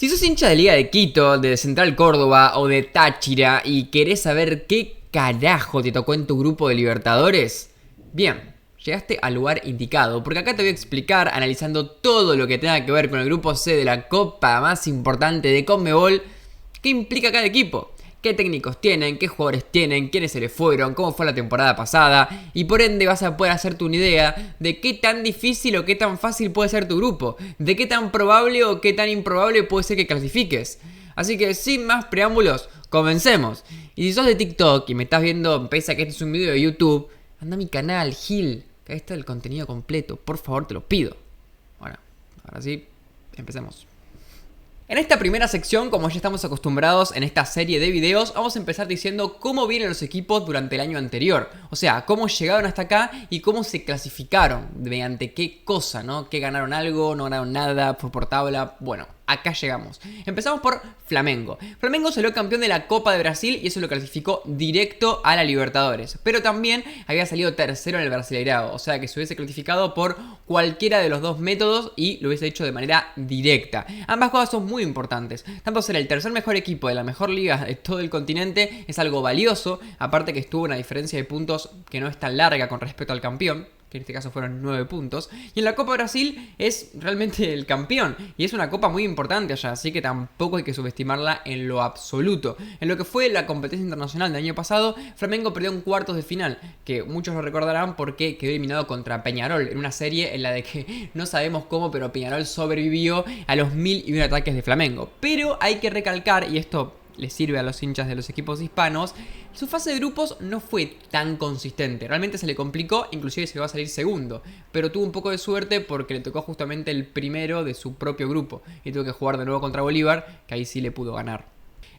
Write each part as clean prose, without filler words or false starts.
Si sos hincha de Liga de Quito, de Central Córdoba o de Táchira y querés saber qué carajo te tocó en tu grupo de Libertadores, bien, llegaste al lugar indicado, porque acá te voy a explicar, analizando todo lo que tenga que ver con el grupo C de la copa más importante de Conmebol, qué implica cada equipo. Qué técnicos tienen, qué jugadores tienen, quiénes se les fueron, cómo fue la temporada pasada. Y por ende vas a poder hacerte una idea de qué tan difícil o qué tan fácil puede ser tu grupo. De qué tan probable o qué tan improbable puede ser que clasifiques. Así que sin más preámbulos, comencemos. Y si sos de TikTok y me estás viendo, pese a que este es un video de YouTube, anda a mi canal, Gil, que ahí está el contenido completo. Por favor, te lo pido. Bueno, ahora sí, empecemos. En esta primera sección, como ya estamos acostumbrados en esta serie de videos, vamos a empezar diciendo cómo vienen los equipos durante el año anterior. O sea, cómo llegaron hasta acá y cómo se clasificaron, mediante qué cosa, ¿no? ¿Qué ganaron algo? ¿No ganaron nada? ¿Fue por tabla? Bueno, acá llegamos. Empezamos por Flamengo. Flamengo salió campeón de la Copa de Brasil y eso lo clasificó directo a la Libertadores. Pero también había salido tercero en el Brasileirao. O sea que se hubiese clasificado por cualquiera de los dos métodos y lo hubiese hecho de manera directa. Ambas cosas son muy importantes. Tanto ser el tercer mejor equipo de la mejor liga de todo el continente es algo valioso. Aparte que estuvo una diferencia de puntos que no es tan larga con respecto al campeón, que en este caso fueron 9 puntos. Y en la Copa Brasil es realmente el campeón. Y es una copa muy importante allá, así que tampoco hay que subestimarla en lo absoluto. En lo que fue la competencia internacional del año pasado, Flamengo perdió en cuartos de final, que muchos lo recordarán porque quedó eliminado contra Peñarol, en una serie en la de que no sabemos cómo, pero Peñarol sobrevivió a los 1001 ataques de Flamengo. Pero hay que recalcar, y esto les sirve a los hinchas de los equipos hispanos, su fase de grupos no fue tan consistente. Realmente se le complicó, inclusive se va a salir segundo. Pero tuvo un poco de suerte porque le tocó justamente el primero de su propio grupo. Y tuvo que jugar de nuevo contra Bolívar, que ahí sí le pudo ganar.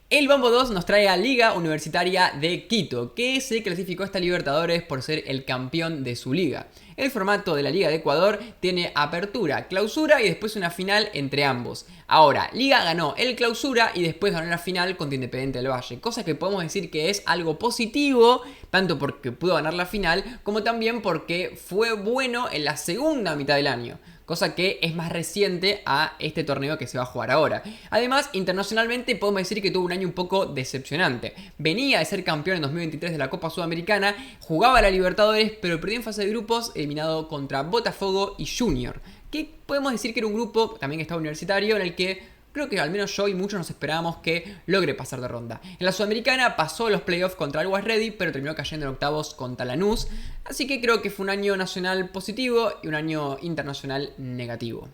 El Bombo 2 nos trae a Liga Universitaria de Quito, que se clasificó a esta Libertadores por ser el campeón de su liga. El formato de la Liga de Ecuador tiene apertura, clausura y después una final entre ambos. Ahora, Liga ganó el clausura y después ganó la final contra Independiente del Valle, cosa que podemos decir que es algo positivo, tanto porque pudo ganar la final, como también porque fue bueno en la segunda mitad del año. Cosa que es más reciente a este torneo que se va a jugar ahora. Además, internacionalmente podemos decir que tuvo un año un poco decepcionante. Venía de ser campeón en 2023 de la Copa Sudamericana, jugaba a la Libertadores, pero perdió en fase de grupos, eliminado contra Botafogo y Junior. Que podemos decir que era un grupo, también que estaba universitario, en el que creo que al menos yo y muchos nos esperábamos que logre pasar de ronda. En la Sudamericana pasó los playoffs contra Always Ready, pero terminó cayendo en octavos contra Lanús. Así que creo que fue un año nacional positivo y un año internacional negativo.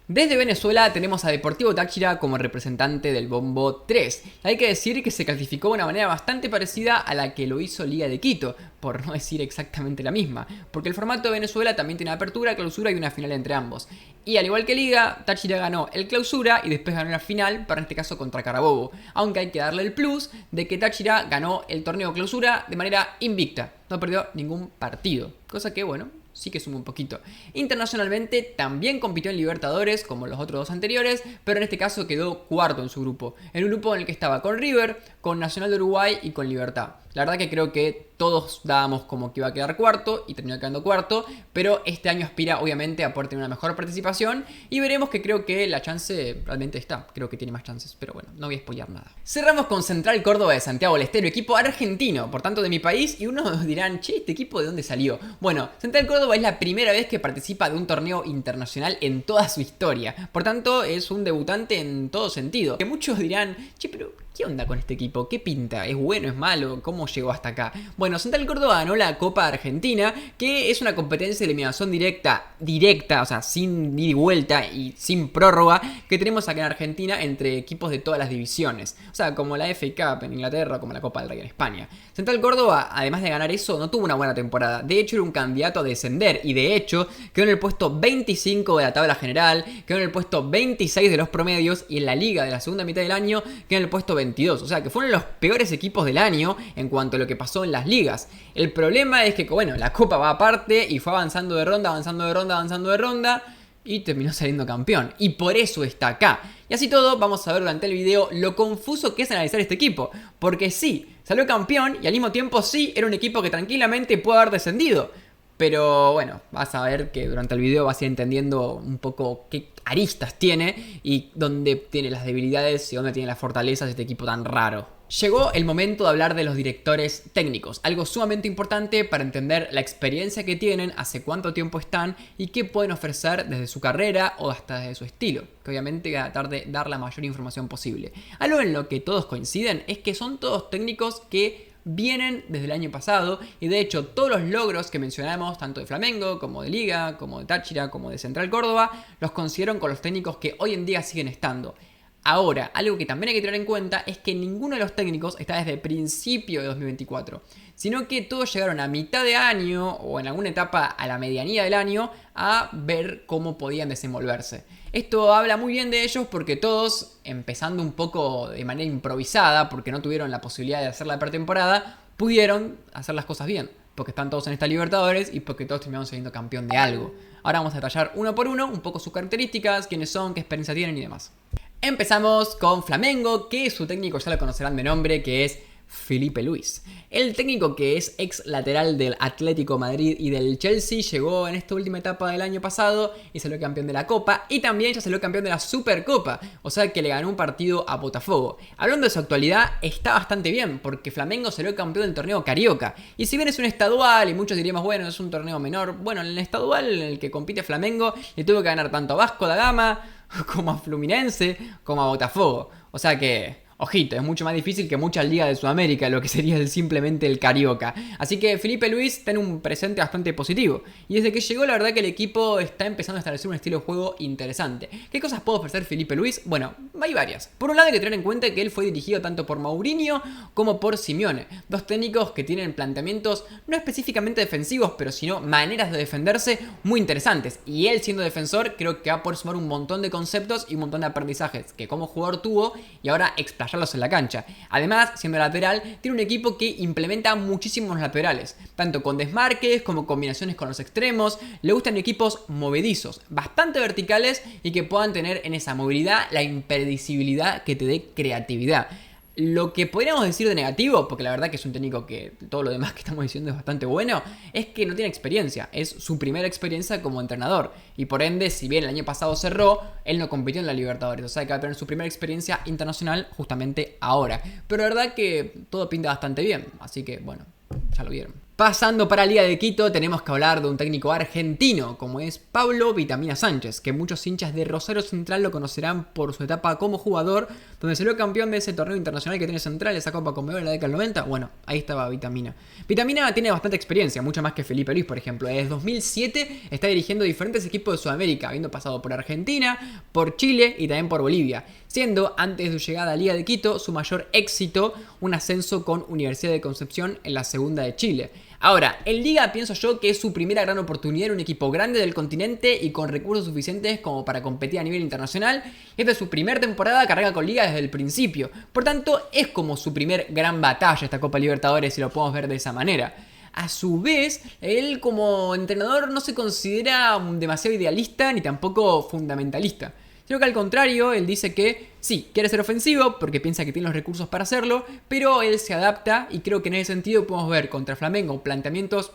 Desde Venezuela tenemos a Deportivo Táchira como representante del Bombo 3. Hay que decir que se clasificó de una manera bastante parecida a la que lo hizo Liga de Quito, por no decir exactamente la misma, porque el formato de Venezuela también tiene apertura, clausura y una final entre ambos. Y al igual que Liga, Táchira ganó el clausura y después ganó la final, para en este caso contra Carabobo, aunque hay que darle el plus de que Táchira ganó el torneo clausura de manera invicta, no perdió ningún partido, cosa que bueno, sí que suma un poquito. Internacionalmente también compitió en Libertadores como los otros dos anteriores, pero en este caso quedó cuarto en su grupo. En un grupo en el que estaba con River, con Nacional de Uruguay y con Libertad. La verdad que creo que todos dábamos como que iba a quedar cuarto y terminó quedando cuarto, pero este año aspira obviamente a poder tener una mejor participación y veremos que creo que la chance realmente está. Creo que tiene más chances, pero bueno, no voy a spoilear nada. Cerramos con Central Córdoba de Santiago del Estero, equipo argentino, por tanto de mi país, y unos dirán, che, ¿este equipo de dónde salió? Bueno, Central Córdoba es la primera vez que participa de un torneo internacional en toda su historia, por tanto es un debutante en todo sentido. Que muchos dirán, che, pero ¿qué onda con este equipo? ¿Qué pinta? ¿Es bueno? ¿Es malo? ¿Cómo llegó hasta acá? Bueno, Central Córdoba ganó la Copa Argentina, que es una competencia de eliminación directa, o sea, sin ida y vuelta y sin prórroga, que tenemos acá en Argentina entre equipos de todas las divisiones. O sea, como la FA Cup en Inglaterra, como la Copa del Rey en España. Central Córdoba, además de ganar eso, no tuvo una buena temporada. De hecho, era un candidato a descender y de hecho quedó en el puesto 25 de la tabla general, quedó en el puesto 26 de los promedios y en la liga de la segunda mitad del año quedó en el puesto 22. O sea, que fueron los peores equipos del año en cuanto a lo que pasó en las ligas. El problema es que, bueno, la Copa va aparte y fue avanzando de ronda y terminó saliendo campeón. Y por eso está acá. Y así todo, vamos a ver durante el video lo confuso que es analizar este equipo. Porque sí, salió campeón y al mismo tiempo sí, era un equipo que tranquilamente pudo haber descendido. Pero bueno, vas a ver que durante el video vas a ir entendiendo un poco qué aristas tiene y dónde tiene las debilidades y dónde tiene las fortalezas de este equipo tan raro. Llegó el momento de hablar de los directores técnicos, algo sumamente importante para entender la experiencia que tienen, hace cuánto tiempo están y qué pueden ofrecer desde su carrera o hasta desde su estilo, que obviamente voy a tratar de dar la mayor información posible. Algo en lo que todos coinciden es que son todos técnicos que vienen desde el año pasado y de hecho todos los logros que mencionamos, tanto de Flamengo como de Liga, como de Táchira, como de Central Córdoba, los consiguieron con los técnicos que hoy en día siguen estando. Ahora, algo que también hay que tener en cuenta es que ninguno de los técnicos está desde el principio de 2024, sino que todos llegaron a mitad de año o en alguna etapa a la medianía del año a ver cómo podían desenvolverse. Esto habla muy bien de ellos porque todos, empezando un poco de manera improvisada, porque no tuvieron la posibilidad de hacer la pretemporada, pudieron hacer las cosas bien, porque están todos en esta Libertadores y porque todos terminaron siendo campeón de algo. Ahora vamos a detallar uno por uno un poco sus características, quiénes son, qué experiencia tienen y demás. Empezamos con Flamengo, que su técnico ya lo conocerán de nombre, que es Filipe Luis. El técnico que es ex lateral del Atlético Madrid y del Chelsea llegó en esta última etapa del año pasado y salió campeón de la Copa y también ya salió campeón de la Supercopa, o sea que le ganó un partido a Botafogo. Hablando de su actualidad, está bastante bien porque Flamengo salió campeón del torneo Carioca y si bien es un estadual y muchos diríamos bueno es un torneo menor, bueno en el estadual en el que compite Flamengo le tuvo que ganar tanto a Vasco da Gama como a Fluminense como a Botafogo, o sea que ojito, es mucho más difícil que muchas ligas de Sudamérica, lo que sería simplemente el Carioca. Así que Filipe Luis tiene un presente bastante positivo. Y desde que llegó, la verdad que el equipo está empezando a establecer un estilo de juego interesante. ¿Qué cosas puede ofrecer Filipe Luis? Bueno, hay varias. Por un lado hay que tener en cuenta que él fue dirigido tanto por Mourinho como por Simeone. Dos técnicos que tienen planteamientos no específicamente defensivos, pero sino maneras de defenderse muy interesantes. Y él siendo defensor, creo que va a poder sumar un montón de conceptos y un montón de aprendizajes que como jugador tuvo y ahora explayarlos en la cancha. Además, siendo lateral, tiene un equipo que implementa muchísimos laterales, tanto con desmarques como combinaciones con los extremos. Le gustan equipos movedizos, bastante verticales y que puedan tener en esa movilidad la impredecibilidad que te dé creatividad. Lo que podríamos decir de negativo, porque la verdad que es un técnico que todo lo demás que estamos diciendo es bastante bueno, es que no tiene experiencia, es su primera experiencia como entrenador y por ende, si bien el año pasado cerró, él no compitió en la Libertadores, o sea que va a tener su primera experiencia internacional justamente ahora, pero la verdad que todo pinta bastante bien, así que bueno, ya lo vieron. Pasando para Liga de Quito, tenemos que hablar de un técnico argentino, como es Pablo Vitamina Sánchez, que muchos hinchas de Rosario Central lo conocerán por su etapa como jugador, donde salió campeón de ese torneo internacional que tiene Central, esa Copa Conmebol en la década del 90. Bueno, ahí estaba Vitamina. Vitamina tiene bastante experiencia, mucho más que Filipe Luis, por ejemplo. Desde 2007 está dirigiendo diferentes equipos de Sudamérica, habiendo pasado por Argentina, por Chile y también por Bolivia, siendo antes de su llegada a Liga de Quito su mayor éxito un ascenso con Universidad de Concepción en la segunda de Chile. Ahora, en Liga pienso yo que es su primera gran oportunidad en un equipo grande del continente y con recursos suficientes como para competir a nivel internacional. Esta es su primera temporada que arranca con Liga desde el principio. Por tanto, es como su primer gran batalla esta Copa Libertadores si lo podemos ver de esa manera. A su vez, él como entrenador no se considera demasiado idealista ni tampoco fundamentalista. Creo que al contrario, él dice que sí, quiere ser ofensivo porque piensa que tiene los recursos para hacerlo, pero él se adapta y creo que en ese sentido podemos ver contra Flamengo planteamientos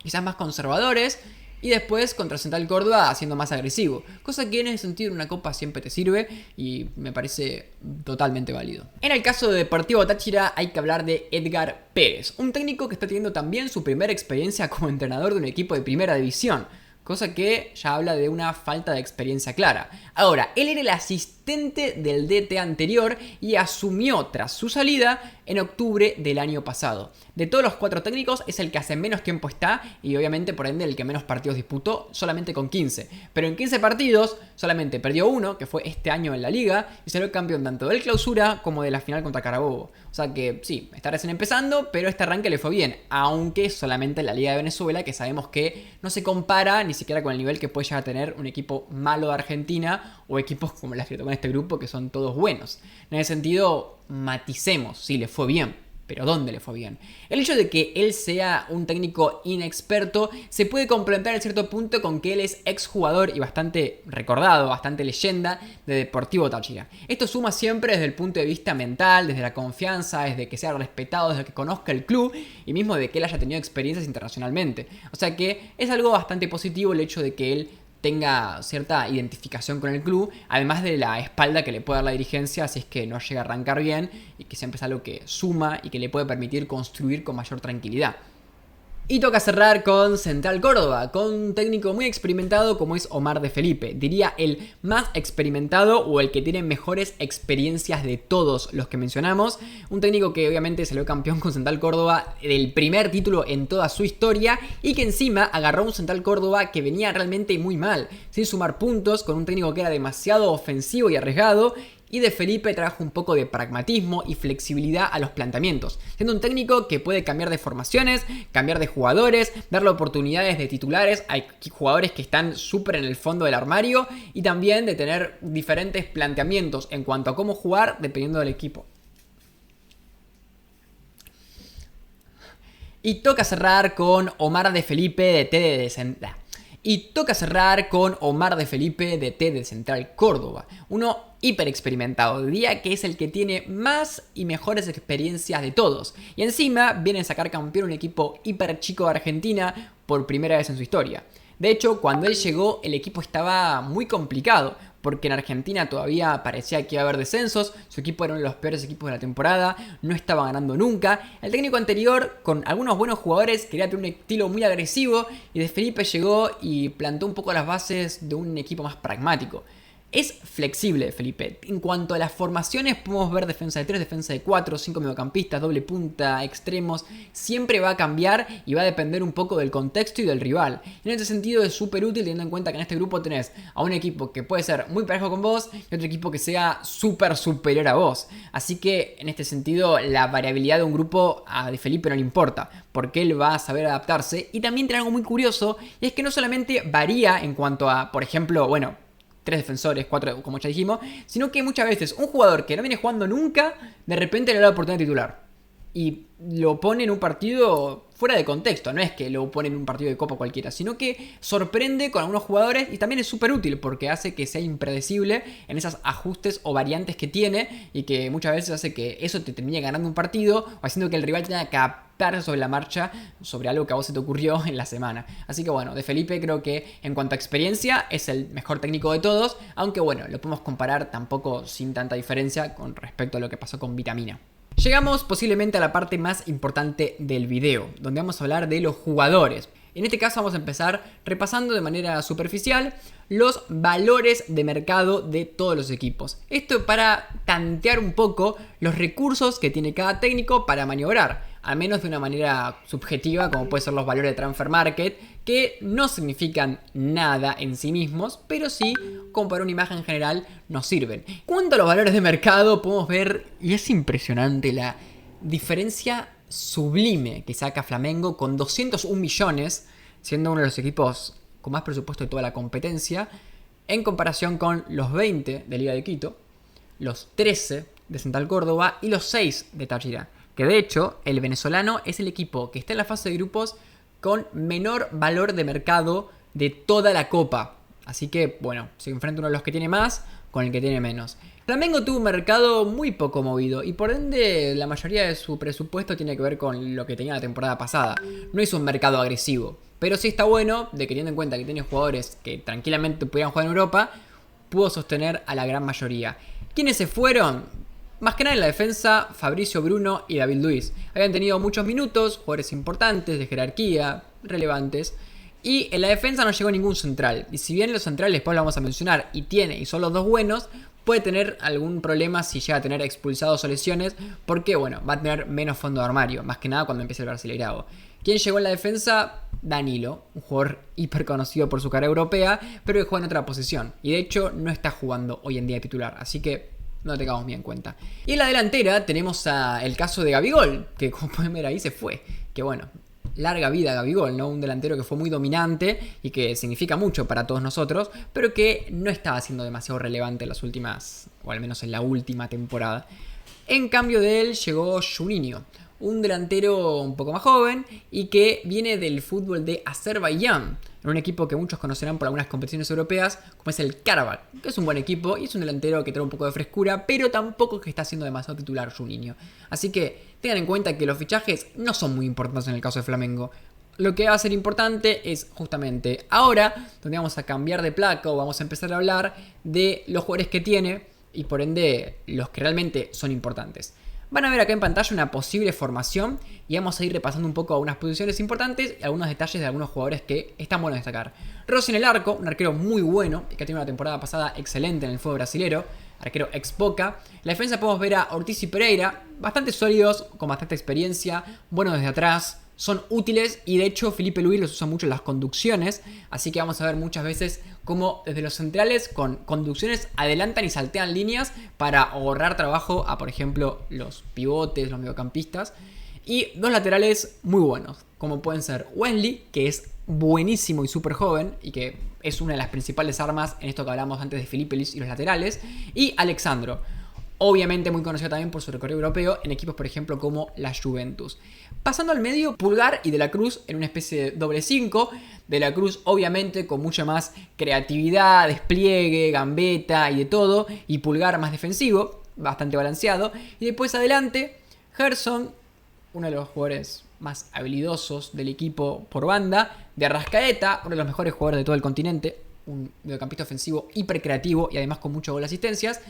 quizás más conservadores y después contra Central Córdoba siendo más agresivo, cosa que en ese sentido en una copa siempre te sirve y me parece totalmente válido. En el caso de Deportivo Táchira hay que hablar de Edgar Pérez, un técnico que está teniendo también su primera experiencia como entrenador de un equipo de primera división, cosa que ya habla de una falta de experiencia clara. Ahora, él era el asistente del DT anterior y asumió tras su salida en octubre del año pasado. De todos los 4 técnicos es el que hace menos tiempo está y obviamente por ende el que menos partidos disputó, solamente con 15. Pero en 15 partidos solamente perdió uno, que fue este año en la liga, y salió campeón tanto del clausura como de la final contra Carabobo. O sea que sí, está recién empezando, pero este arranque le fue bien, aunque solamente en la Liga de Venezuela, que sabemos que no se compara ni siquiera con el nivel que puede llegar a tener un equipo malo de Argentina o equipos como las que tocó en este grupo, que son todos buenos. En ese sentido, maticemos, sí, le fue bien, Pero ¿dónde le fue bien? El hecho de que él sea un técnico inexperto se puede complementar en cierto punto con que él es exjugador y bastante recordado, bastante leyenda de Deportivo Táchira. Esto suma siempre desde el punto de vista mental, desde la confianza, desde que sea respetado, desde que conozca el club y mismo de que él haya tenido experiencias internacionalmente. O sea que es algo bastante positivo el hecho de que él tenga cierta identificación con el club, además de la espalda que le puede dar la dirigencia si es que no llega a arrancar bien y que siempre es algo que suma y que le puede permitir construir con mayor tranquilidad. Y toca cerrar con Central Córdoba, con un técnico muy experimentado como es Omar de Felipe. Diría el más experimentado o el que tiene mejores experiencias de todos los que mencionamos. Un técnico que obviamente salió campeón con Central Córdoba del primer título en toda su historia y que encima agarró un Central Córdoba que venía realmente muy mal, sin sumar puntos, con un técnico que era demasiado ofensivo y arriesgado. Y de Felipe trajo un poco de pragmatismo y flexibilidad a los planteamientos, siendo un técnico que puede cambiar de formaciones, cambiar de jugadores, darle oportunidades de titulares a jugadores que están súper en el fondo del armario y también de tener diferentes planteamientos en cuanto a cómo jugar dependiendo del equipo. Y toca cerrar con Omar de Felipe de TD de Central. de Central Córdoba. Uno hiper experimentado, diría que es el que tiene más y mejores experiencias de todos. Y encima viene a sacar campeón un equipo hiper chico de Argentina por primera vez en su historia. De hecho, cuando él llegó, el equipo estaba muy complicado, porque en Argentina todavía parecía que iba a haber descensos, su equipo era uno de los peores equipos de la temporada, no estaba ganando nunca. El técnico anterior, con algunos buenos jugadores, quería tener un estilo muy agresivo, y de Felipe llegó y plantó un poco las bases de un equipo más pragmático. Es flexible Felipe. En cuanto a las formaciones, podemos ver defensa de 3, defensa de 4, 5 mediocampistas, doble punta, extremos. Siempre va a cambiar y va a depender un poco del contexto y del rival. En este sentido es súper útil teniendo en cuenta que en este grupo tenés a un equipo que puede ser muy parejo con vos y otro equipo que sea súper superior a vos. Así que en este sentido la variabilidad de un grupo a de Felipe no le importa, porque él va a saber adaptarse. Y también tiene algo muy curioso, y es que no solamente varía en cuanto a, por ejemplo, 3 defensores, 4 como ya dijimos, sino que muchas veces un jugador que no viene jugando nunca, de repente le da la oportunidad de titular. Y lo pone en un partido fuera de contexto, no es que lo pone en un partido de copa cualquiera, sino que sorprende con algunos jugadores y también es súper útil porque hace que sea impredecible en esos ajustes o variantes que tiene y que muchas veces hace que eso te termine ganando un partido o haciendo que el rival tenga que adaptarse sobre la marcha sobre algo que a vos se te ocurrió en la semana. Así que bueno, de Felipe creo que en cuanto a experiencia es el mejor técnico de todos, aunque bueno, lo podemos comparar tampoco sin tanta diferencia con respecto a lo que pasó con Vitamina. Llegamos posiblemente a la parte más importante del video, donde vamos a hablar de los jugadores. En este caso vamos a empezar repasando de manera superficial los valores de mercado de todos los equipos. Esto para tantear un poco los recursos que tiene cada técnico para maniobrar, al menos de una manera subjetiva, como pueden ser los valores de Transfer Market, que no significan nada en sí mismos, pero sí, como para una imagen general, nos sirven. Cuanto a los valores de mercado, podemos ver, y es impresionante la diferencia sublime que saca Flamengo con 201 millones, siendo uno de los equipos con más presupuesto de toda la competencia, en comparación con los 20 de Liga de Quito, los 13 de Central Córdoba y los 6 de Táchira. Que de hecho, el venezolano es el equipo que está en la fase de grupos con menor valor de mercado de toda la copa. Así que, bueno, se enfrenta uno de los que tiene más con el que tiene menos. Flamengo tuvo un mercado muy poco movido y por ende la mayoría de su presupuesto tiene que ver con lo que tenía la temporada pasada. No es un mercado agresivo, pero sí está bueno de que teniendo en cuenta que tiene jugadores que tranquilamente pudieran jugar en Europa, pudo sostener a la gran mayoría. ¿Quiénes se fueron? Más que nada en la defensa, Fabricio Bruno y David Luiz. Habían tenido muchos minutos, jugadores importantes, de jerarquía, relevantes. Y en la defensa no llegó ningún central. Y si bien los centrales después lo vamos a mencionar y son los dos buenos, puede tener algún problema si llega a tener expulsados o lesiones. Porque bueno, va a tener menos fondo de armario. Más que nada cuando empiece el Brasileirao. ¿Quién llegó en la defensa? Danilo, un jugador hiper conocido por su carrera europea, pero que juega en otra posición. Y de hecho no está jugando hoy en día de titular. Así que no tengamos bien en cuenta. Y en la delantera tenemos el caso de Gabigol, que como pueden ver ahí se fue. Que bueno, larga vida Gabigol, ¿no? Un delantero que fue muy dominante y que significa mucho para todos nosotros, pero que no estaba siendo demasiado relevante en las últimas, o al menos en la última temporada. En cambio de él llegó Juninho, un delantero un poco más joven y que viene del fútbol de Azerbaiyán, en un equipo que muchos conocerán por algunas competiciones europeas, como es el Karabakh, que es un buen equipo y es un delantero que trae un poco de frescura, pero tampoco es que está siendo demasiado titular Juninho. Así que tengan en cuenta que los fichajes no son muy importantes en el caso de Flamengo. Lo que va a ser importante es justamente ahora, donde vamos a cambiar de placa o vamos a empezar a hablar de los jugadores que tiene y por ende los que realmente son importantes. Van a ver acá en pantalla una posible formación y vamos a ir repasando un poco algunas posiciones importantes y algunos detalles de algunos jugadores que están buenos destacar. Rossi en el arco, un arquero muy bueno y que ha tenido una temporada pasada excelente en el fútbol brasilero, arquero ex Boca. En la defensa podemos ver a Ortiz y Pereira, bastante sólidos, con bastante experiencia, buenos desde atrás, son útiles y de hecho Felipe Luis los usa mucho en las conducciones, así que vamos a ver muchas veces cómo desde los centrales con conducciones adelantan y saltean líneas para ahorrar trabajo a, por ejemplo, los pivotes, los mediocampistas. Y dos laterales muy buenos, como pueden ser Wesley, que es buenísimo y súper joven y que es una de las principales armas en esto que hablamos antes de Felipe Luis y los laterales, y Alexandro, obviamente muy conocido también por su recorrido europeo en equipos, por ejemplo, como la Juventus. Pasando al medio, Pulgar y De la Cruz en una especie de doble 5. De la Cruz, obviamente, con mucha más creatividad, despliegue, gambeta y de todo. Y Pulgar más defensivo, bastante balanceado. Y después adelante, Gerson, uno de los jugadores más habilidosos del equipo por banda. De Arrascaeta, uno de los mejores jugadores de todo el continente. Un mediocampista ofensivo hiper creativo y además con mucho gol de asistencias.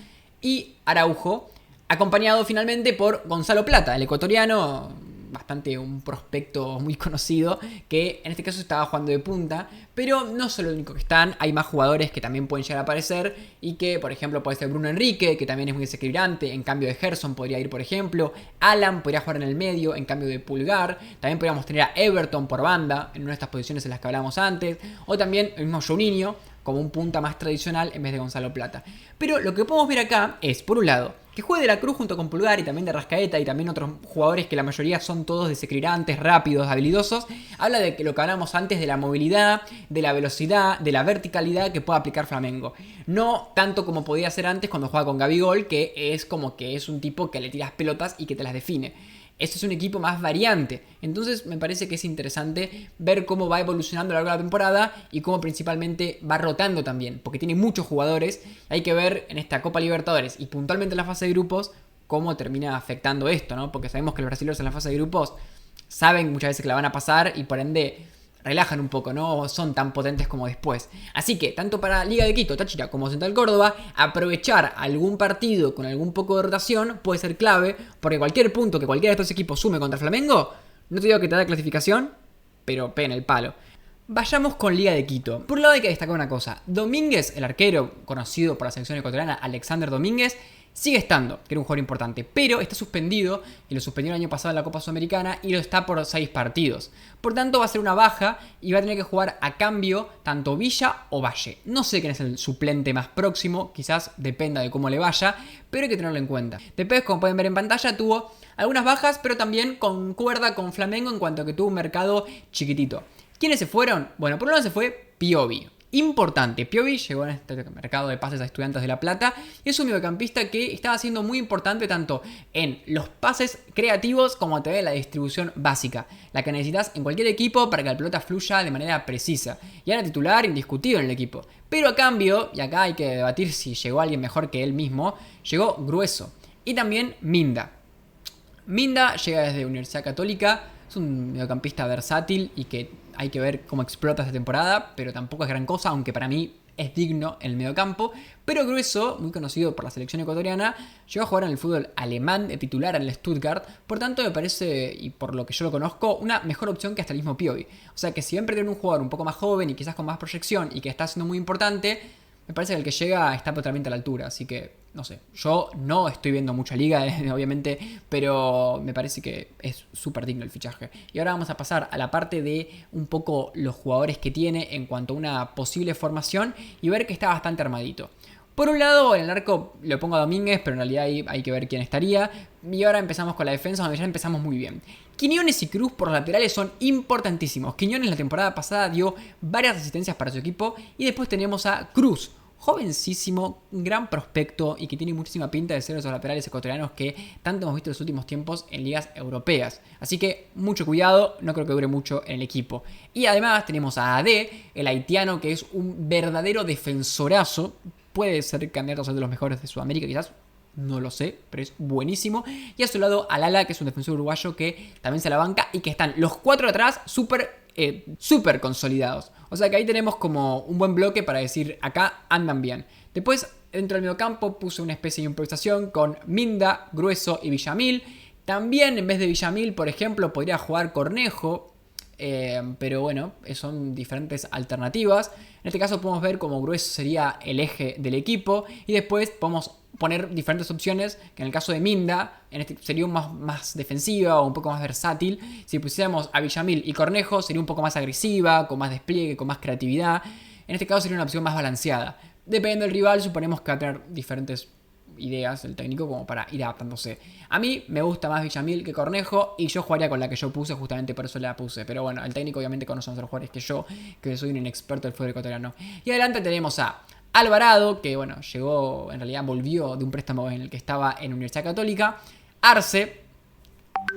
Y Araujo, acompañado finalmente por Gonzalo Plata, el ecuatoriano, bastante un prospecto muy conocido, que en este caso estaba jugando de punta, pero no solo el único que están, hay más jugadores que también pueden llegar a aparecer y que, por ejemplo, puede ser Bruno Enrique, que también es muy desequilibrante, en cambio de Gerson podría ir, por ejemplo, Alan podría jugar en el medio, en cambio de Pulgar, también podríamos tener a Everton por banda, en una de estas posiciones en las que hablábamos antes, o también el mismo Juninho, como un punta más tradicional en vez de Gonzalo Plata. Pero lo que podemos ver acá es, por un lado, que juegue De la Cruz junto con Pulgar y también de Arrascaeta y también otros jugadores que la mayoría son todos desequilibrantes, rápidos, habilidosos. Habla de que lo que hablamos antes de la movilidad, de la velocidad, de la verticalidad que puede aplicar Flamengo. No tanto como podía ser antes cuando juega con Gabigol, que es como que es un tipo que le tiras pelotas y que te las define. Este es un equipo más variante. Entonces me parece que es interesante ver cómo va evolucionando a lo largo de la temporada y cómo principalmente va rotando también. Porque tiene muchos jugadores. Hay que ver en esta Copa Libertadores y puntualmente en la fase de grupos cómo termina afectando esto, ¿no? Porque sabemos que los brasileños en la fase de grupos saben muchas veces que la van a pasar y por ende relajan un poco, no son tan potentes como después. Así que, tanto para Liga de Quito, Táchira como Central Córdoba, aprovechar algún partido con algún poco de rotación puede ser clave, porque cualquier punto que cualquiera de estos equipos sume contra Flamengo, no te digo que te da clasificación, pero pega en el palo. Vayamos con Liga de Quito. Por un lado hay que destacar una cosa. Domínguez, el arquero conocido por la selección ecuatoriana, Alexander Domínguez, sigue estando, que era un jugador importante, pero está suspendido, y lo suspendió el año pasado en la Copa Sudamericana, y lo está por 6 partidos. Por tanto va a ser una baja, y va a tener que jugar a cambio tanto Villa o Valle. No sé quién es el suplente más próximo, quizás dependa de cómo le vaya, pero hay que tenerlo en cuenta. Después, como pueden ver en pantalla, tuvo algunas bajas, pero también concuerda con Flamengo en cuanto a que tuvo un mercado chiquitito. ¿Quiénes se fueron? Bueno, por un lado se fue Piovi. Importante, Piovi llegó en este mercado de pases a Estudiantes de La Plata y es un mediocampista que estaba siendo muy importante tanto en los pases creativos como también en la distribución básica, la que necesitas en cualquier equipo para que la pelota fluya de manera precisa. Y era titular indiscutido en el equipo. Pero a cambio, y acá hay que debatir si llegó alguien mejor que él mismo, llegó Grueso y también Minda. Minda llega desde Universidad Católica, es un mediocampista versátil y que hay que ver cómo explota esta temporada, pero tampoco es gran cosa, aunque para mí es digno en el mediocampo. Pero Grueso, muy conocido por la selección ecuatoriana, llegó a jugar en el fútbol alemán de titular en el Stuttgart. Por tanto, me parece, y por lo que yo lo conozco, una mejor opción que hasta el mismo Piovi. O sea que si bien tienen un jugador un poco más joven y quizás con más proyección y que está siendo muy importante, me parece que el que llega está totalmente a la altura. Así que, no sé, yo no estoy viendo mucha liga, obviamente, pero me parece que es súper digno el fichaje. Y ahora vamos a pasar a la parte de un poco los jugadores que tiene en cuanto a una posible formación y ver que está bastante armadito. Por un lado, en el arco le pongo a Domínguez, pero en realidad hay que ver quién estaría. Y ahora empezamos con la defensa, donde ya empezamos muy bien. Quiñones y Cruz por los laterales son importantísimos. Quiñones la temporada pasada dio varias asistencias para su equipo. Y después tenemos a Cruz, jovencísimo, un gran prospecto y que tiene muchísima pinta de ser esos laterales ecuatorianos que tanto hemos visto en los últimos tiempos en ligas europeas. Así que mucho cuidado, no creo que dure mucho en el equipo. Y además tenemos a Ade, el haitiano, que es un verdadero defensorazo. Puede ser candidato a ser de los mejores de Sudamérica, quizás. No lo sé, pero es buenísimo. Y a su lado Alala, que es un defensor uruguayo que también se la banca y que están los cuatro atrás súper consolidados. O sea que ahí tenemos como un buen bloque para decir acá andan bien. Después, dentro del mediocampo puse una especie de improvisación con Minda, Grueso y Villamil. También en vez de Villamil, por ejemplo, podría jugar Cornejo. Pero bueno, son diferentes alternativas. En este caso podemos ver como Grueso sería el eje del equipo. Y después podemos poner diferentes opciones, que en el caso de Minda sería más defensiva o un poco más versátil. Si pusiéramos a Villamil y Cornejo sería un poco más agresiva, con más despliegue, con más creatividad. En este caso sería una opción más balanceada. Dependiendo del rival, suponemos que va a tener diferentes ideas el técnico como para ir adaptándose. A mí me gusta más Villamil que Cornejo y yo jugaría con la que yo puse, justamente por eso la puse. Pero bueno, el técnico obviamente conoce a otros jugadores que yo, que soy un inexperto del fútbol ecuatoriano. Y adelante tenemos a Alvarado, que bueno, llegó, en realidad volvió de un préstamo en el que estaba en Universidad Católica. Arce,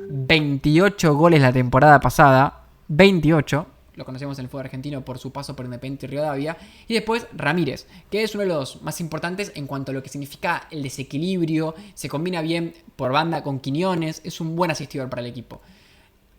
28 goles la temporada pasada, 28. Lo conocemos en el fútbol argentino por su paso por Independiente y Rivadavia. Y después Ramírez, que es uno de los más importantes en cuanto a lo que significa el desequilibrio. Se combina bien por banda con Quiñones. Es un buen asistidor para el equipo.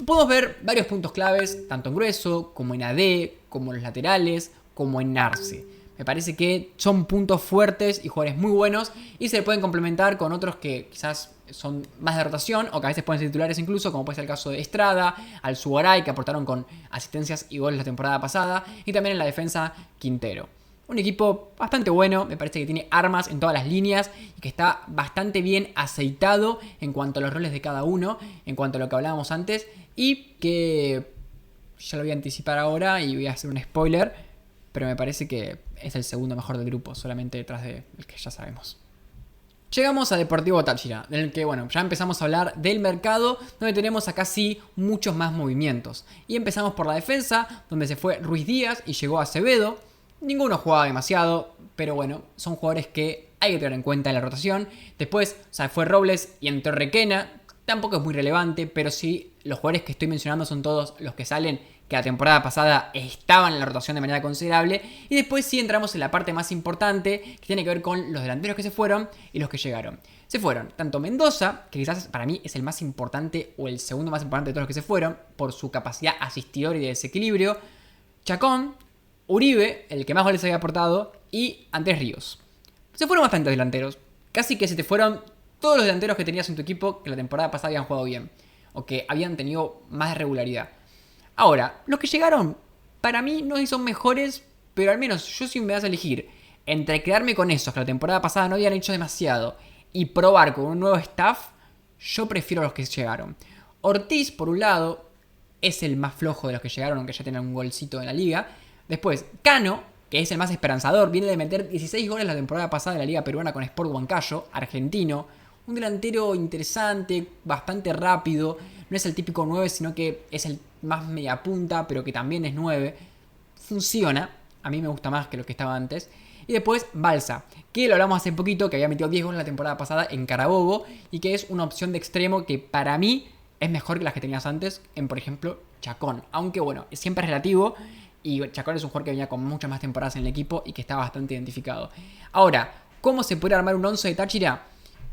Podemos ver varios puntos claves, tanto en Grueso, como en AD, como en los laterales, como en Arce. Me parece que son puntos fuertes y jugadores muy buenos y se pueden complementar con otros que quizás son más de rotación o que a veces pueden ser titulares incluso, como puede ser el caso de Estrada, Alzugaray, que aportaron con asistencias y goles la temporada pasada, y también en la defensa Quintero. Un equipo bastante bueno, me parece que tiene armas en todas las líneas y que está bastante bien aceitado en cuanto a los roles de cada uno, en cuanto a lo que hablábamos antes, y que ya lo voy a anticipar ahora y voy a hacer un spoiler, pero me parece que es el segundo mejor del grupo, solamente detrás del que ya sabemos. Llegamos a Deportivo Táchira, en el que bueno, ya empezamos a hablar del mercado, donde tenemos acá sí muchos más movimientos. Y empezamos por la defensa, donde se fue Ruiz Díaz y llegó Acevedo. Ninguno jugaba demasiado, pero bueno, son jugadores que hay que tener en cuenta en la rotación. Después se fue Robles y entró Requena. Tampoco es muy relevante, pero sí los jugadores que estoy mencionando son todos los que salen, que la temporada pasada estaban en la rotación de manera considerable. Y después sí entramos en la parte más importante, que tiene que ver con los delanteros que se fueron y los que llegaron. Se fueron tanto Mendoza, que quizás para mí es el más importante o el segundo más importante de todos los que se fueron, por su capacidad asistidora y de desequilibrio. Chacón, Uribe, el que más goles había aportado, y Andrés Ríos. Se fueron bastantes delanteros. Casi que se te fueron todos los delanteros que tenías en tu equipo que la temporada pasada habían jugado bien, o que habían tenido más regularidad. Ahora, los que llegaron, para mí no son mejores, pero al menos yo si me vas a elegir entre quedarme con esos que la temporada pasada no habían hecho demasiado y probar con un nuevo staff, yo prefiero los que llegaron. Ortiz, por un lado, es el más flojo de los que llegaron, aunque ya tienen un golcito en la liga. Después, Cano, que es el más esperanzador, viene de meter 16 goles la temporada pasada en la liga peruana con Sport Huancayo, argentino. Un delantero interesante, bastante rápido. No es el típico 9, sino que es el más media punta, pero que también es 9. Funciona. A mí me gusta más que lo que estaba antes. Y después Balsa, que lo hablamos hace poquito, que había metido 10 goles la temporada pasada en Carabobo. Y que es una opción de extremo que para mí es mejor que las que tenías antes en, por ejemplo, Chacón. Aunque bueno, siempre es relativo. Y Chacón es un jugador que venía con muchas más temporadas en el equipo y que está bastante identificado. Ahora, ¿cómo se puede armar un 11 de Táchira?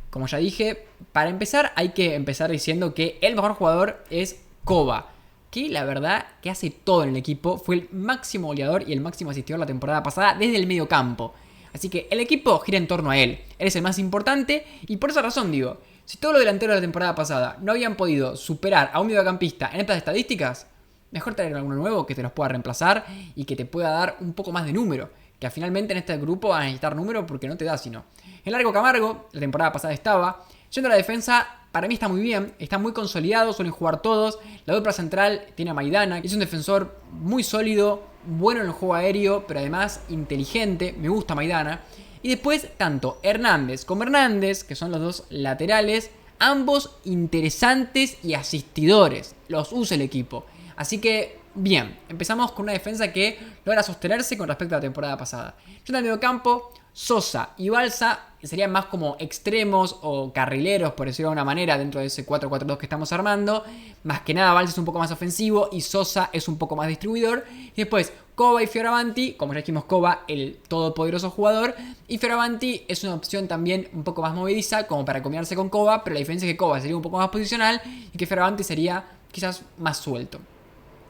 Como ya dije, para empezar hay que empezar diciendo que el mejor jugador es Coba, que la verdad que hace todo en el equipo. Fue el máximo goleador y el máximo asistidor la temporada pasada desde el medio campo. Así que el equipo gira en torno a él. Él es el más importante y por esa razón digo, si todos los delanteros de la temporada pasada no habían podido superar a un mediocampista en estas estadísticas, mejor traer alguno nuevo que te los pueda reemplazar y que te pueda dar un poco más de número. Que finalmente en este grupo van a necesitar número porque no te da sino. El Largo Camargo, la temporada pasada estaba. Yendo a la defensa, para mí está muy bien. Está muy consolidado, suelen jugar todos. La dupla central tiene a Maidana, que es un defensor muy sólido, bueno en el juego aéreo, pero además inteligente. Me gusta Maidana. Y después, tanto Hernández como Hernández, que son los dos laterales, ambos interesantes y asistidores. Los usa el equipo. Así que, bien, empezamos con una defensa que logra sostenerse con respecto a la temporada pasada. Yo en el medio campo Sosa y Balsa serían más como extremos o carrileros, por decirlo de alguna manera, dentro de ese 4-4-2 que estamos armando. Más que nada Balsa es un poco más ofensivo y Sosa es un poco más distribuidor. Y después Kova y Fioravanti, como ya dijimos, Kova, el todopoderoso jugador, y Fioravanti es una opción también un poco más movediza, como para combinarse con Kova, pero la diferencia es que Kova sería un poco más posicional y que Fioravanti sería quizás más suelto.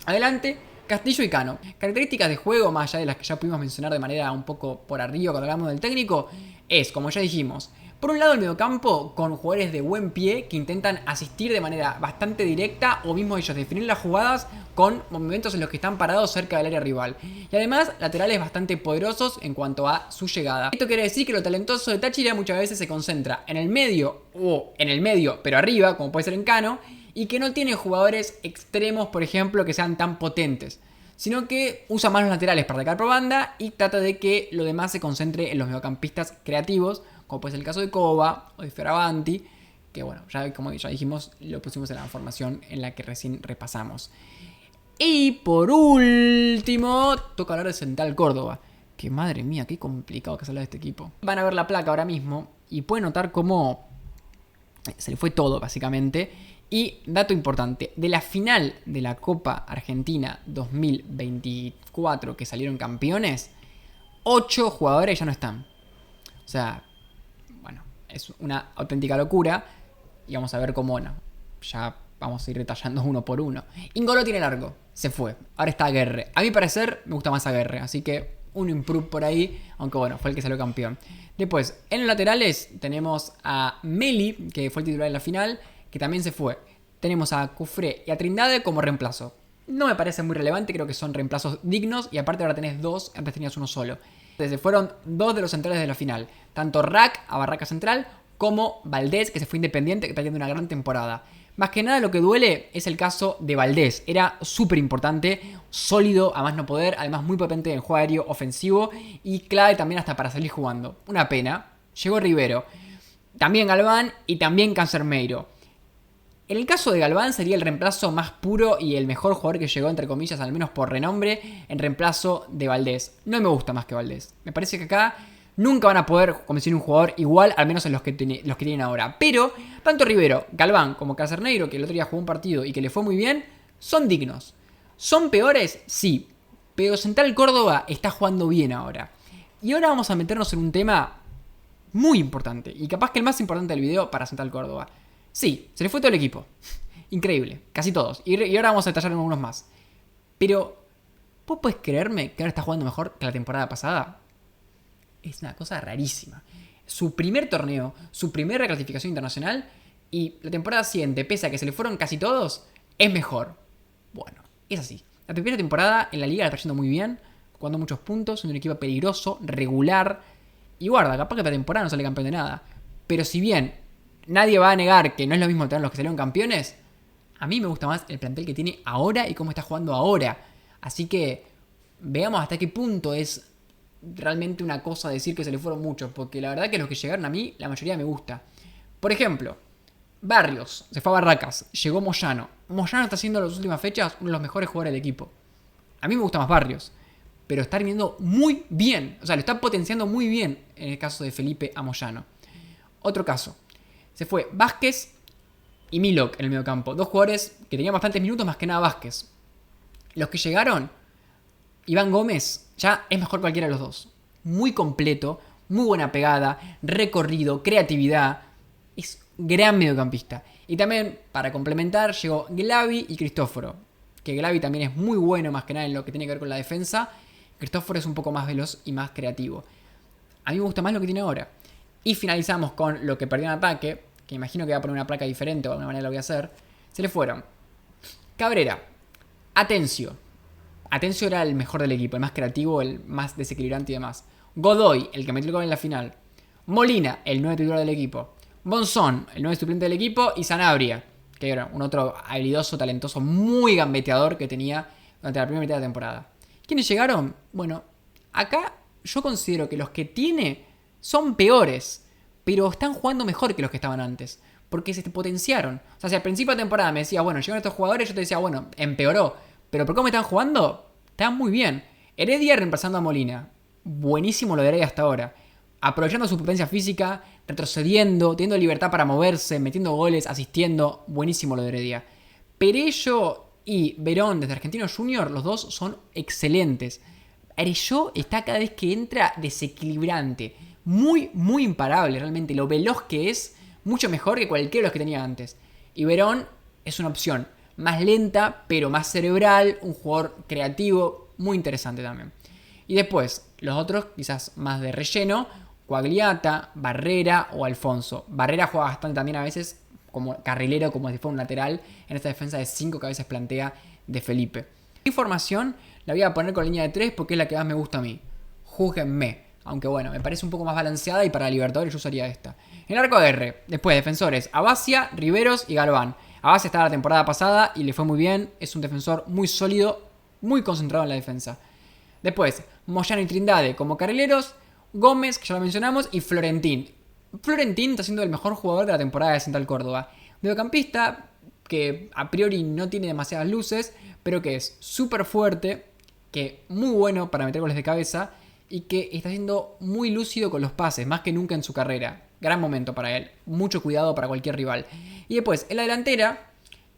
Adelante, Castillo y Cano. Características de juego, más allá de las que ya pudimos mencionar de manera un poco por arriba cuando hablamos del técnico, es, como ya dijimos, por un lado el mediocampo con jugadores de buen pie que intentan asistir de manera bastante directa o mismo ellos definir las jugadas con momentos en los que están parados cerca del área rival. Y además laterales bastante poderosos en cuanto a su llegada. Esto quiere decir que lo talentoso de Táchira muchas veces se concentra en el medio o en el medio pero arriba, como puede ser en Cano, y que no tiene jugadores extremos, por ejemplo, que sean tan potentes, sino que usa más los laterales para atacar por banda y trata de que lo demás se concentre en los mediocampistas creativos, como puede ser el caso de Kova o de Fioravanti, que bueno, ya como ya dijimos, lo pusimos en la formación en la que recién repasamos. Y por último, toca hablar de Central Córdoba, que madre mía, qué complicado que sale de este equipo. Van a ver la placa ahora mismo y pueden notar cómo se le fue todo básicamente. Y dato importante, de la final de la Copa Argentina 2024 que salieron campeones, 8 jugadores ya no están. O sea, bueno, es una auténtica locura. Y vamos a ver cómo, bueno, ya vamos a ir detallando uno por uno. Ingolo tiene largo, se fue. Ahora está Aguerre. A mi parecer me gusta más Aguerre, así que un improve por ahí, aunque bueno, fue el que salió campeón. Después, en los laterales tenemos a Meli, que fue el titular en la final, que también se fue. Tenemos a Cufré y a Trindade como reemplazo. No me parece muy relevante, creo que son reemplazos dignos. Y aparte ahora tenés dos, antes tenías uno solo. Entonces fueron dos de los centrales de la final. Tanto Rack a Barraca Central como Valdés, que se fue Independiente, que está teniendo una gran temporada. Más que nada lo que duele es el caso de Valdés. Era súper importante, sólido, a más no poder, además muy potente en el juego aéreo ofensivo y clave también hasta para salir jugando. Una pena. Llegó Rivero. También Galván y también Cancermeiro. En el caso de Galván sería el reemplazo más puro y el mejor jugador que llegó, entre comillas, al menos por renombre, en reemplazo de Valdés. No me gusta más que Valdés. Me parece que acá nunca van a poder convencer un jugador igual, al menos en los que tienen ahora. Pero tanto Rivero, Galván como Cancermeiro, que el otro día jugó un partido y que le fue muy bien, son dignos. ¿Son peores? Sí. Pero Central Córdoba está jugando bien ahora. Y ahora vamos a meternos en un tema muy importante. Y capaz que el más importante del video para Central Córdoba. Sí, se le fue todo el equipo. Increíble, casi todos. Y ahora vamos a detallar algunos más. Pero, ¿vos podés creerme que ahora está jugando mejor que la temporada pasada? Es una cosa rarísima. Su primer torneo, su primera reclasificación internacional y la temporada siguiente, pese a que se le fueron casi todos, es mejor. Bueno, es así. La primera temporada en la liga la está yendo muy bien, jugando muchos puntos, siendo un equipo peligroso, regular. Y guarda, capaz que la temporada no sale campeón de nada. Pero si bien nadie va a negar que no es lo mismo tener los que salieron campeones, a mí me gusta más el plantel que tiene ahora y cómo está jugando ahora. Así que veamos hasta qué punto es realmente una cosa decir que se le fueron muchos, porque la verdad que los que llegaron a mí, la mayoría me gusta. Por ejemplo, Barrios, se fue a Barracas, llegó Moyano. Moyano está siendo en las últimas fechas uno de los mejores jugadores del equipo. A mí me gusta más Barrios, pero está viniendo muy bien, o sea, lo está potenciando muy bien en el caso de Felipe a Moyano. Otro caso, se fue Vázquez y Milok en el mediocampo. Dos jugadores que tenían bastantes minutos, más que nada Vázquez. Los que llegaron, Iván Gómez, ya es mejor cualquiera de los dos. Muy completo, muy buena pegada, recorrido, creatividad. Es gran mediocampista. Y también, para complementar, llegó Glavi y Cristóforo. Que Glavi también es muy bueno, más que nada en lo que tiene que ver con la defensa. Cristóforo es un poco más veloz y más creativo. A mí me gusta más lo que tiene ahora. Y finalizamos con lo que perdió en ataque, que imagino que va a poner una placa diferente o de alguna manera lo voy a hacer. Se le fueron Cabrera, Atencio. Atencio era el mejor del equipo, el más creativo, el más desequilibrante y demás. Godoy, el que metió el gol en la final. Molina, el 9 titular del equipo. Bonzón, el 9 suplente del equipo. Y Sanabria, que era un otro habilidoso, talentoso, muy gambeteador que tenía durante la primera mitad de la temporada. ¿Quiénes llegaron? Bueno, acá yo considero que los que tiene son peores, pero están jugando mejor que los que estaban antes, porque se potenciaron. O sea, si al principio de temporada me decías, bueno, llegaron estos jugadores, yo te decía, bueno, empeoró. Pero por cómo están jugando, están muy bien. Heredia reemplazando a Molina. Buenísimo lo de Heredia hasta ahora. aprovechando su potencia física, retrocediendo, teniendo libertad para moverse, metiendo goles, asistiendo. Buenísimo lo de Heredia. Perello y Verón desde Argentinos Juniors, los dos son excelentes. Perello está cada vez que entra desequilibrante. Muy, muy imparable realmente. Lo veloz que es, mucho mejor que cualquiera de los que tenía antes. Y Verón es una opción más lenta, pero más cerebral. Un jugador creativo, muy interesante también. Y después, los otros quizás más de relleno. Quagliata, Barrera o Alfonso. Barrera juega bastante también a veces como carrilero, como si fuera un lateral, en esta defensa de 5 que a veces plantea de Felipe. Mi formación la voy a poner con línea de 3 porque es la que más me gusta a mí. Júguenme. Aunque bueno, me parece un poco más balanceada y para Libertadores yo usaría esta. En el arco de R, después defensores, Abacia, Riveros y Galván. Abacia estaba la temporada pasada y le fue muy bien. Es un defensor muy sólido, muy concentrado en la defensa. Después, Moyano y Trindade como carrileros. Gómez, que ya lo mencionamos, y Florentín. Florentín está siendo el mejor jugador de la temporada de Central Córdoba. Mediocampista, que a priori no tiene demasiadas luces, pero que es súper fuerte, que muy bueno para meter goles de cabeza, y que está siendo muy lúcido con los pases, más que nunca en su carrera. Gran momento para él, mucho cuidado para cualquier rival. Y después, en la delantera,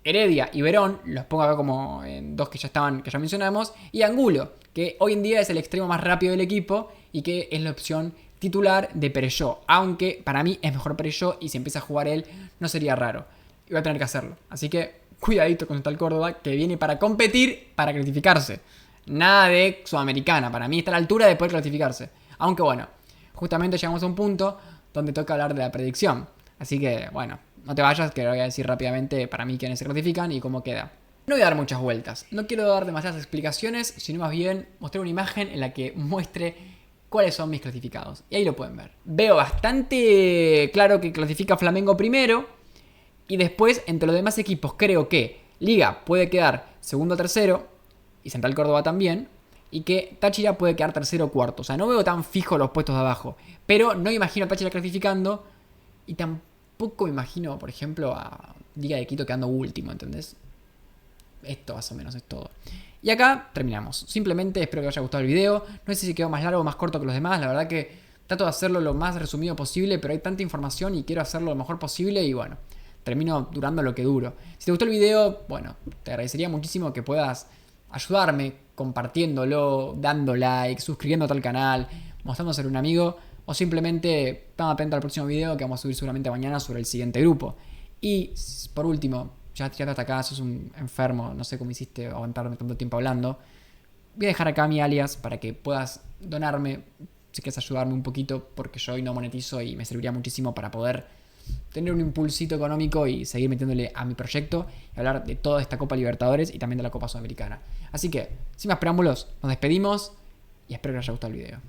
Heredia y Verón, los pongo acá como en dos que ya mencionamos, y Angulo, que hoy en día es el extremo más rápido del equipo y que es la opción titular de Perelló, aunque para mí es mejor Perelló y si empieza a jugar él no sería raro, y va a tener que hacerlo. Así que cuidadito con Central Córdoba, que viene para competir, para clasificarse. Nada de Sudamericana, para mí está a la altura de poder clasificarse. Aunque bueno, justamente llegamos a un punto donde toca hablar de la predicción. Así que bueno, no te vayas, que lo voy a decir rápidamente para mí quiénes se clasifican y cómo queda. No voy a dar muchas vueltas, no quiero dar demasiadas explicaciones, sino más bien mostrar una imagen en la que muestre cuáles son mis clasificados. Y ahí lo pueden ver. Veo bastante claro que clasifica Flamengo primero. Y después, entre los demás equipos, creo que Liga puede quedar segundo o tercero. Y Central Córdoba también. Y que Táchira puede quedar tercero o cuarto. O sea, no veo tan fijo los puestos de abajo. Pero no imagino a Táchira clasificando. Y tampoco me imagino, por ejemplo, a Liga de Quito quedando último, ¿entendés? Esto más o menos es todo. Y acá terminamos. Simplemente espero que os haya gustado el video. No sé si quedó más largo o más corto que los demás. La verdad que trato de hacerlo lo más resumido posible, pero hay tanta información y quiero hacerlo lo mejor posible y bueno, termino durando lo que duro. Si te gustó el video, bueno, te agradecería muchísimo que puedas ayudarme compartiéndolo, dando like, suscribiéndote al canal, mostrándoselo a un amigo o simplemente están atentos al próximo video que vamos a subir seguramente mañana sobre el siguiente grupo. Y por último, ya hasta acá, sos un enfermo, no sé cómo hiciste aguantarme tanto tiempo hablando. Voy a dejar acá mi alias para que puedas donarme, si quieres ayudarme un poquito, porque yo hoy no monetizo y me serviría muchísimo para poder tener un impulsito económico y seguir metiéndole a mi proyecto y hablar de toda esta Copa Libertadores y también de la Copa Sudamericana. Así que, sin más preámbulos, nos despedimos y espero que les haya gustado el video.